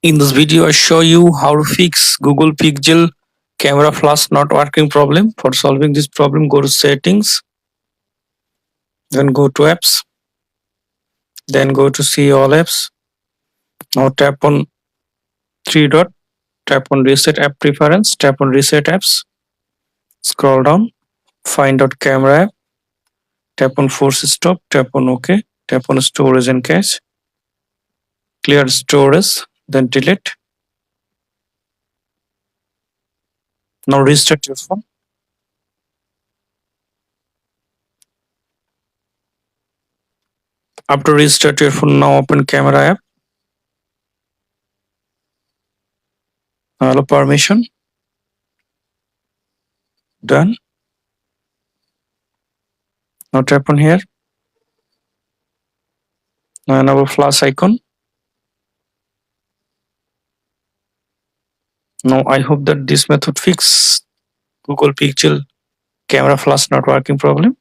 In this video, I show you how to fix Google Pixel camera flash not working problem. For solving this problem, go to settings, then go to apps, then go to see all apps. Now tap on three dot, tap on reset app preference, tap on reset apps, scroll down, find out camera app, tap on force stop, tap on OK, tap on storage and cache, clear storage, then delete. Now restart your phone. After restart your phone, now open camera app. Allow permission. Done. Now tap on here. Now enable flash icon. Now I hope that this method fix Google Pixel camera flash not working problem.